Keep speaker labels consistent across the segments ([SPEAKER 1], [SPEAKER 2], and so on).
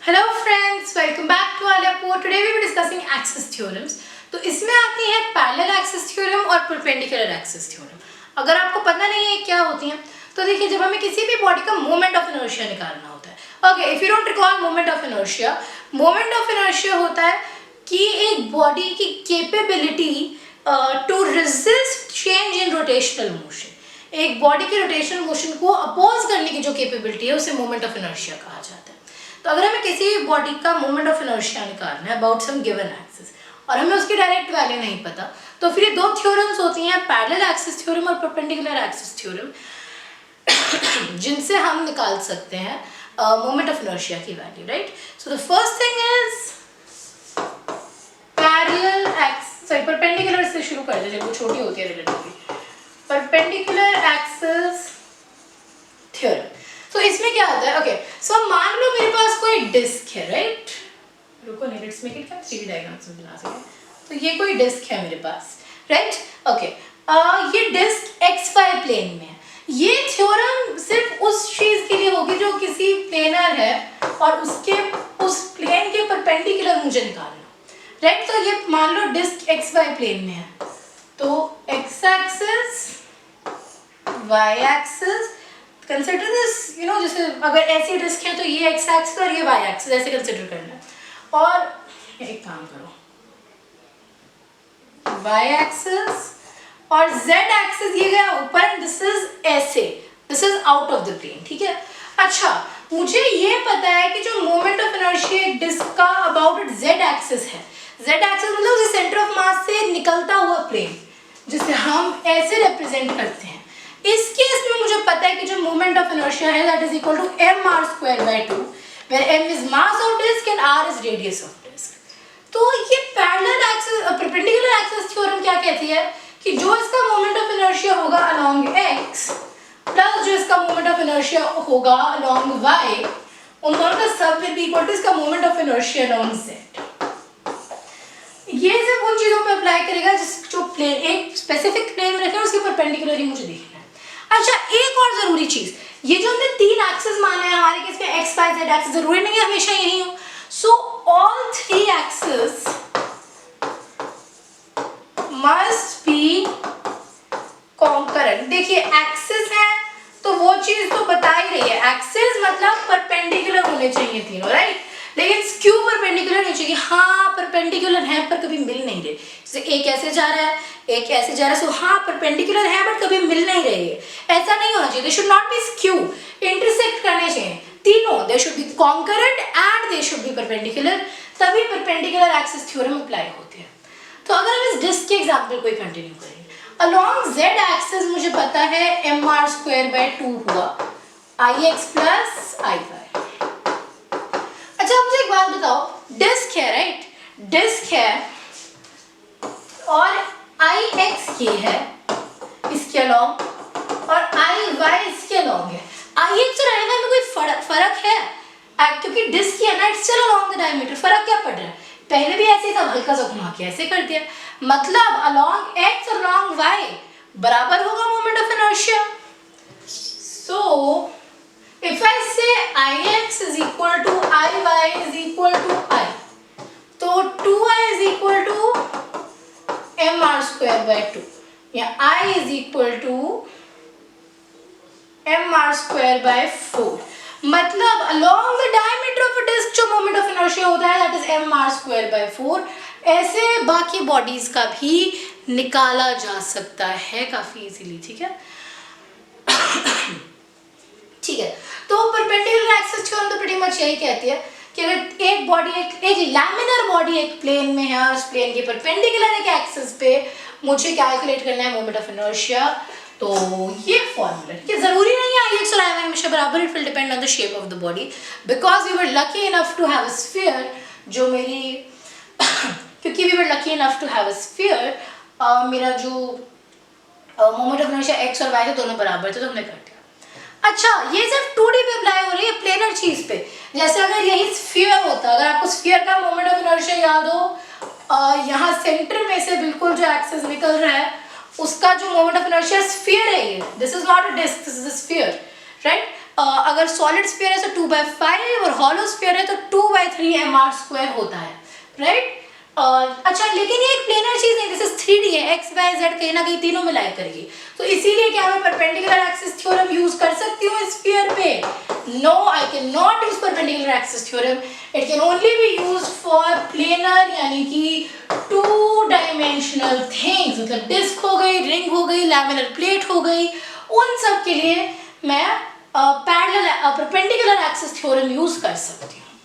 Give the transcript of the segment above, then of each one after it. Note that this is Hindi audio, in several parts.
[SPEAKER 1] Hello friends, welcome back to आलेपो। Today we will discussing axis theorems. तो इसमें आती है पैरेलल एक्सिस थ्योरम और परपेंडिकुलर एक्सिस थ्योरम। अगर आपको पता नहीं है क्या होती हैं तो देखिए, जब हमें किसी भी बॉडी का मोमेंट ऑफ इनर्शिया निकालना होता है, okay, if you don't recall moment of inertia होता है कि एक बॉडी की capability to resist change in rotational motion, एक बॉडी के रोटेशनल मोशन को अपोज करने की जो कैपेबिलिटी है उसे मोमेंट ऑफ इनर्शिया कहा जाता है। तो अगर हमें किसी भी बॉडी का मोमेंट ऑफ इनर्शिया निकालना है अबाउट सम गिवन एक्सिस और हमें उसकी डायरेक्ट वैल्यू नहीं पता, तो फिर ये दो थ्योरम्स होती हैं, पैरेलल एक्सिस थ्योरम और परपेंडिकुलर एक्सिस थ्योरम, जिनसे हम निकाल सकते हैं मोमेंट ऑफ इनर्शिया की value, right. So the first thing is parallel axis, perpendicular से शुरू करते हैं, वो छोटी होती है रिलेटिवली। परपेंडिकुलर एक्सिस थ्योरम, तो इसमें क्या होता है, ओके, सो मान लो मेरे पास कोई डिस्क है, राइट, रुको नहीं, let's make it 3D diagram से बना सकें। तो ये कोई डिस्क है मेरे पास, राइट, ओके, ये डिस्क XY प्लेन में है। ये थ्योरम सिर्फ उस चीज के लिए होगी जो किसी प्लेनर है और उसके उस प्लेन के परपेंडिकुलर मुझे निकालना, राइट। तो ये मान लो डिस्क XY प्लेन में है, तो X axis, Y axis, consider this, you know, जैसे अगर ऐसी डिस्क है तो ये X एक्सिस और ये Y एक्सिस, ऐसे कंसिडर करना है। और एक काम करो, Y एक्सिस और Z एक्सिस ये गया ऊपर एंड दिस इज ऐसे, this is out of the plane, ठीक है। अच्छा, मुझे ये पता है कि जो मोमेंट ऑफ इनर्शिया एक डिस्क का अबाउट इट Z एक्सिस है। Z एक्सिस मतलब उसे सेंटर ऑफ मास से निकलता हुआ प्लेन, जिसे हम ऐसे रिप्रेजेंट करते हैं। इस केस में मुझे पता है कि जो मोमेंट ऑफ इनर्शिया है that is equal to mr²/2, where m is mass of disk and r is radius of disk। तो ये parallel axis perpendicular axis theorem क्या कहती है कि जो इसका मोमेंट ऑफ इनर्शिया होगा अलोंग x प्लस जो इसका मोमेंट ऑफ इनर्शिया होगा अलोंग y, उन दोनों का सब विल बी इक्वल टू इसका moment of inertia along z। ये सिर्फ उन चीजों पे अप्लाई करेगा जिस जो प्लेन एक स्पेसिफिक प्लेन में रखे हैं उसके परपेंडिकुलर ही मुझे देखना है। अच्छा, एक और जरूरी चीज, ये जो हमने तीन एक्सिस माने हैं हमारे केस में x, y, z एक्सिस, जरूरी नहीं है हमेशा यही हो। So all three axis must be concurrent. देखिए, एक्सिस है तो वो चीज तो बता ही रही है, एक्सिस मतलब परपेंडिकुलर होने चाहिए तीनों, राइट, लेकिन स्क्यू परपेंडिकुलर नहीं चाहिए। हाँ, परपेंडिकुलर है पर कभी मिल नहीं रहे, जैसे एक ऐसे जा रहा है एक ऐसे जा रहा है, सो हाँ परपेंडिकुलर है बट कभी मिल नहीं रही है, ऐसा नहीं होना चाहिए। They should not be skew, intersect करने चाहिए तीनों, they should be concurrent and they should be perpendicular, तभी परपेंडिकुलर एक्सिस थ्योरम अप्लाई होती है। तो अगर हम इस डिस्क के एग्जांपल को ही कंटिन्यू करेंगे, अलोंग z एक्सिस मुझे पता है mr²/2 हुआ ix प्लस iy। अच्छा, मुझे एक बात बताओ, डिस्क है, राइट, डिस्क है और ix ये है इसके अलोंग और iy इसके अलोंग है। ix और iy में कोई फर्क है? क्योंकि डिस्क है ना, it's still along the diameter, फर्क क्या पड़ रहा है? पहले भी ऐसे था, हल्का सा घुमा के ऐसे कर दिया, मतलब अलोंग x और अलोंग y बराबर होगा moment of inertia. So if I say ix is equal to iy is equal to I, तो 2i is equal to mr²/2 या I is equal to mr²/4, मतलब along the diameter of a disk जो मोमेंट ऑफ इनर्शिया होता है that is mr²/4। ऐसे बाकी बॉडीज का भी निकाला जा सकता है काफी इजीली, ठीक है। ठीक है, तो परपेंडिकुलर एक्सिस थ्योरम तो प्रीटी मच यही कहती है कि अगर एक बॉडी एक लैमिनर बॉडी एक प्लेन में है और उस प्लेन के परपेंडिकुलर एक एक्सिस पे मुझे कैलकुलेट करना है मोमेंट ऑफ इनर्शिया, तो ये फॉर्मूला, ये जरूरी नहीं है ix और iy हमेशा बराबर, it will depend on the shape of the body, because we were lucky enough to have a sphere, जो मेरी क्योंकि we were lucky enough to have a sphere, मेरा जो मोमेंट ऑफ इनर्शिया x और y थे दोनों बराबर थे, तो हमने कर दिया। अच्छा, ये सिर्फ 2D पे अप्लाई हो रही है, प्लेनर चीज पे। जैसे अगर यही स्फीयर होता, अगर आपको स्फीयर का मोमेंट ऑफ इनर्शिया याद हो, यहाँ सेंटर में से बिल्कुल जो एक्सिस निकल रहा है उसका जो मोमेंट ऑफ इनर्शिया स्फीयर है, ये this is not a disc, this is a sphere, right. अगर सॉलिड स्फीयर है तो 2/5 और हॉलो स्फीयर है तो 2/3 mr² होता है, राइट। अच्छा, लेकिन ये एक प्लेनर चीज नहीं, जैसे 3D है, x y z कहीं ना कहीं तीनों में लाइक करेगी, तो इसीलिए क्या मैं परपेंडिकुलर एक्सिस थ्योरम यूज कर सकती हूँ स्फीयर पे? No, I can not use perpendicular axis theorem, it can only be use for planar, यानी कि 2 डायमेंशनल थिंग्स, मतलब डिस्क हो गई, रिंग हो गई, लैमिनर प्लेट हो गई, उन सब के लिए मैं parallel perpendicular axis theorem use कर सकती हूँ,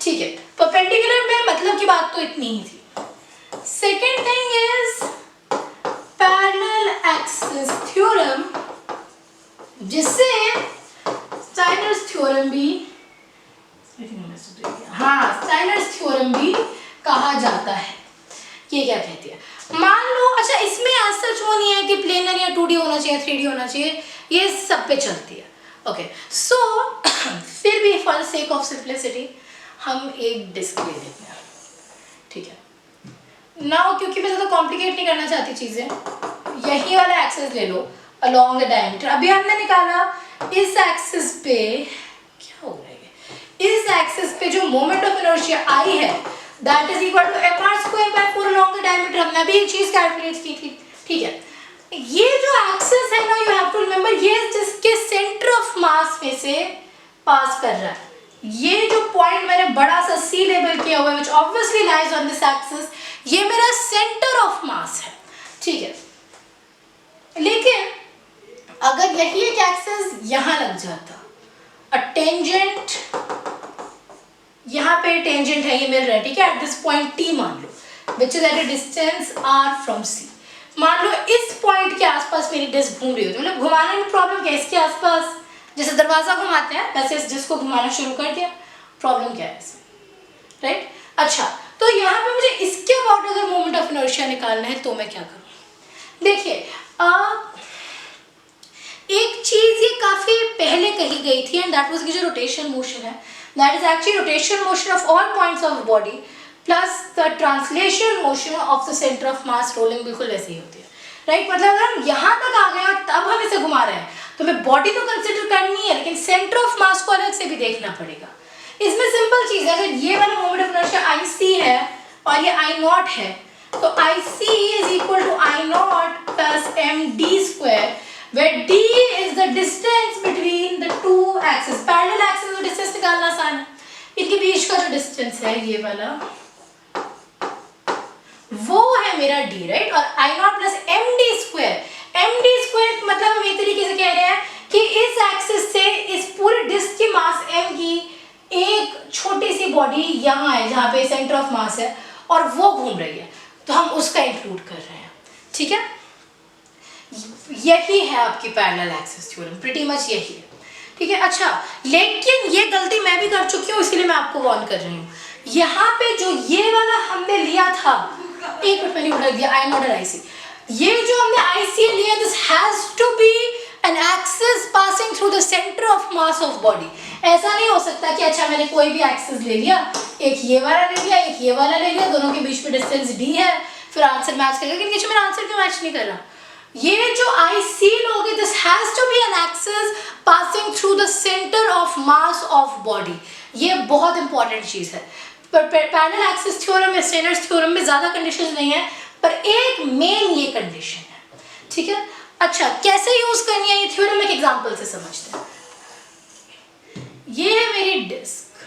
[SPEAKER 1] ठीक है। परपेंडिकुलर में मतलब की बात तो इतनी ही थी। Second thing is parallel axis theorem, जिससे स्टाइनर्स थ्योरम भी, हाँ, स्टाइनर्स थ्योरम भी कहा जाता है। ये क्या कहती है? मान लो, अच्छा, इसमें आज सच वो नहीं है कि प्लेनर या 2D होना चाहिए, 3D होना चाहिए, ये सब पे चलती है, ओके। सो फिर भी for the sake of simplicity हम एक डिस्क ले लेते हैं, ठीक है ना, क्योंकि मैं ज़्यादा कॉम्प्लिकेट नहीं करना चाहती चीज़ें। यही वाला एक्सिस ले लो अलोंग द डायमीटर, अभी हमने निकाला इस एक्सिस पे, क्या हो रहा है, इस एक्सिस पे जो मोमेंट ऑफ इनर्शिया आई है that is equal to mr²/4 along the diameter. हमने अभी एक चीज़ कैलकुलेट की थी, ठीक है। ये जो एक्सिस है ना, यू हैव टू रिमेंबर, ये जिसके सेंटर ऑफ मास में से पास कर रहा है, ये जो पॉइंट मैंने बड़ा सा C लेबल किया हुआ है, which obviously lies on this axis, ये मेरा सेंटर ऑफ मास है, ठीक है। लेकिन अगर यही एक एक्सिस यहां लग जाता, अ टेंजेंट, यहां पे टेंजेंट है, ये मिल रहा है, ठीक है, एट दिस पॉइंट T मान लो, which is at a distance R from C। मान लो इस पॉइंट के आसपास मेरी डिस्क घूम रही होती है, मतलब घुमाने में प्रॉब्लम क्या है, इसके आसपास जैसे दरवाजा घुमाते हैं वैसे इस डिस्क को घुमाना शुरू कर दिया, प्रॉब्लम क्या है इसमें, राइट। अच्छा, तो यहाँ पे मुझे इसके अबाउट अगर मोमेंट ऑफ इनर्शिया निकालना है तो मैं क्या करूँ? देखिए, एक चीज ये काफी पहले कही गई थी, एंड दैट वाज कि जो रोटेशन मोशन है, that is actually rotation motion of all points of body plus the translation motion of the centre of mass rolling, बिल्कुल ऐसे ही होती है, राइट। मतलब अगर हम यहाँ तक आ गए और तब हम इसे घुमा रहे हैं तो हमें बॉडी तो कंसिडर करनी है, लेकिन सेंटर ऑफ मास को अलग से भी देखना पड़ेगा। इसमें सिंपल चीज है, अगर ये वाला मोमेंट ऑफ इनर्शिया IC है और ये I0 है, तो IC is equal to I0 plus md², where d is the distance between the two axes। Parallel axis में डिस्टेंस निकालना आसान है, इनके बीच का जो डिस्टेंस है ये वाला, वो है मेरा d, राइट। और I0 plus md² मतलब हम एक तरीके से कह रहे हैं कि इस एक्सिस से इस पूरे डिस्क की मास m की एक छोटी सी बॉडी यहाँ है जहाँ पे सेंटर ऑफ मास है और वो घूम रही है, तो हम उसका इंक्लूड कर रहे हैं, ठीक है। यही है आपकी parallel axis theorem, pretty much यही है, ठीक है। अच्छा, लेकिन ये गलती मैं भी कर चुकी हूँ, इसलिए मैं आपको वार्न कर रही हूँ। यहाँ पे जो ये वाला हमने लिया था, एक मिनट मैंने उठा दिया, I0 और IC, ये जो हमने IC लिया, this has to be an axis passing through the center of mass of body। ऐसा नहीं हो सकता कि अच्छा मैंने कोई भी एक्सिस ले लिया, एक ये वाला ले लिया, एक ये वाला ले लिया, दोनों के बीच में डिस्टेंस d है, फिर आंसर मैच करेगा। लेकिन ये मेरा आंसर क्यों मैच नहीं कर रहा? ये जो IC लोगे, this has to be an axis passing through the centre of mass of body. ये बहुत इंपॉर्टेंट चीज है। पैरेलल एक्सिस थ्योरम या स्टेनर्स थ्योरम में ज्यादा कंडीशन नहीं है, पर एक मेन ये कंडीशन है, ठीक है। अच्छा, कैसे यूज करनी है ये थ्योरम, एक एग्जांपल से समझते हैं। ये है मेरी disc,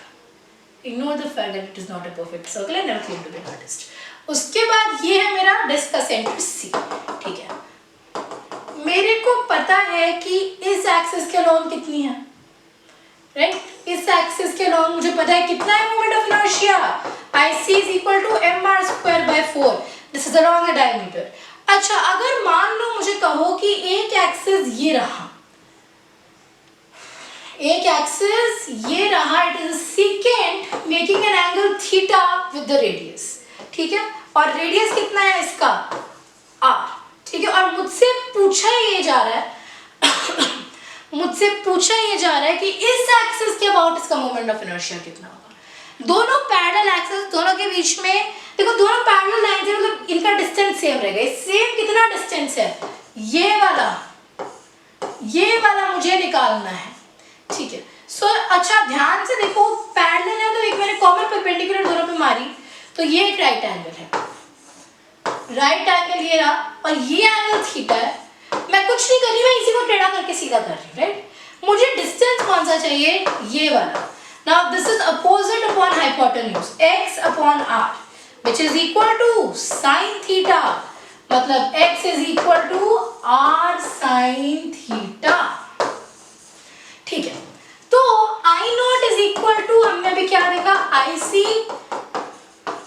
[SPEAKER 1] ignore the fact that it is not a perfect circle and never claim to be an artist. उसके बाद ये है मेरा डिस्क का सेंटर C, ठीक है। मेरे को पता है कि इस एक्सिस के लॉन्ग कितनी है, राइट। इस एक्सिस के लॉन्ग मुझे पता है कितना है moment of inertia, IC is equal to mr²/4, this is along the diameter. अच्छा, अगर मान लो मुझे कहो कि एक एक्सिस ये रहा, एक एक्सिस ये रहा, it is second making an angle theta with the radius, ठीक है। और रेडियस कितना है इसका, r, ठीक है। और मुझसे पूछा ये जा रहा है मुझसे पूछा ये जा रहा है कि इस एक्सिस के अबाउट इसका मोमेंट ऑफ इनर्शिया कितना होगा। दोनों पैरेलल एक्सिस, दोनों के बीच में देखो, दोनों पैरेलल लाइंस हैं, मतलब इनका डिस्टेंस सेम रहेगा। सेम कितना डिस्टेंस है, ये वाला मुझे निकालना है, ठीक है। सो अच्छा ध्यान से देखो, पैरेलल है तो एक मैंने कॉमन परपेंडिकुलर दोनों पे मारी, तो ये एक राइट एंगल है, राइट एंगल ये रहा, और ये एंगल थीटा है। मैं कुछ नहीं कर रही, मैं इसी को टेढ़ा करके सीधा कर रही हूँ, राइट। मुझे डिस्टेंस कौन सा चाहिए, ये वाला। Now this is opposite upon hypotenuse, x upon r which is equal to sin theta, मतलब x is equal to r sin theta, ठीक है। तो I naught is equal to, हमने अभी क्या देखा, IC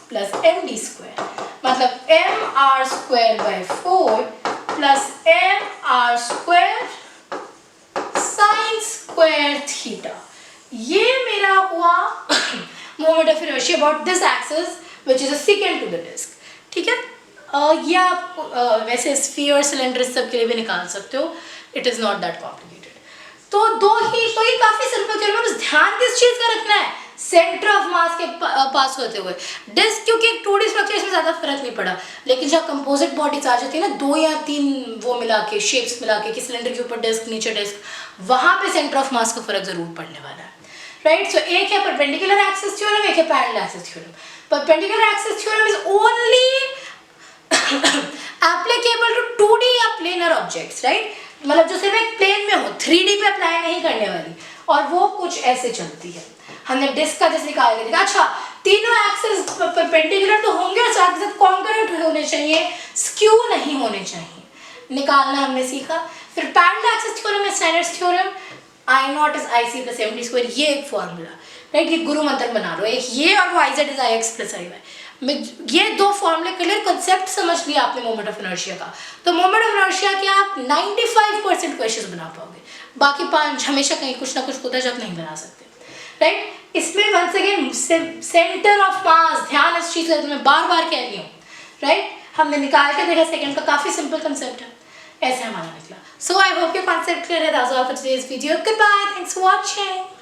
[SPEAKER 1] प्लस MD स्क्वायर, मतलब mr square by 4 plus mr square sine square theta. ये मेरा हुआ moment of inertia about this axis which is second to the disc, ठीक है। ये आप वैसे स्फीयर सिलेंडर सब के लिए भी निकाल सकते हो, it is not that complicated. तो ये काफी सिंपल थ्योरम है, बस ध्यान किस चीज का रखना है, सेंटर ऑफ मास के पास होते हुए डिस्क, क्योंकि एक 2D स्ट्रक्चर में ज्यादा फर्क नहीं पड़ा, लेकिन जब कंपोजिट बॉडीज आ जाती है ना, 2 या 3 वो मिला के शेप्स मिला के कि सिलेंडर के ऊपर डिस्क नीचे डिस्क, वहां पे सेंटर ऑफ मास का फर्क जरूर पड़ने वाला है, राइट। सो एक है परपेंडिकुलर एक्सिस थ्योरम, एक है parallel axis theorem. Perpendicular axis theorem is only applicable to 2D या प्लेनर ऑब्जेक्ट्स, राइट, मतलब जो सिर्फ एक प्लेन में हो, 3D पे अप्लाई नहीं करने वाली, और वो कुछ ऐसे चलती है। हमने डिस्क का जैसे निकाल लिया, अच्छा तीनों एक्सिस परपेंडिकुलर तो होंगे और साथ ही साथ कॉन्करेंट होने चाहिए, स्क्यू नहीं होने चाहिए, निकालना हमने सीखा। फिर पैरेलल एक्सिस थ्योरम में standards theorem, I naught is IC plus MD square, ये एक फॉर्मूला, राइट, ये गुरु मंत्र बना लो, एक ये और वो IZ is IX plus IY, ये 2 फॉर्मूले क्लियर, कंसेप्ट समझ लिया आपने मोमेंट ऑफ इनर्शिया का, तो मोमेंट ऑफ इनर्शिया के आप 95% क्वेश्चंस बना पाओगे, बाकी 5 हमेशा कहीं कुछ ना कुछ होता है जब नहीं बना सकते, राइट। इसमें once again centre of mass, ध्यान इस चीज का मैं बार बार कह रही हूँ, राइट, हमने निकाल के देखा सेकंड का, काफी सिंपल कंसेप्ट है, ऐसे हमारा निकला। So I hope your concept clear है। That's all for today's video, good bye, thanks for watching.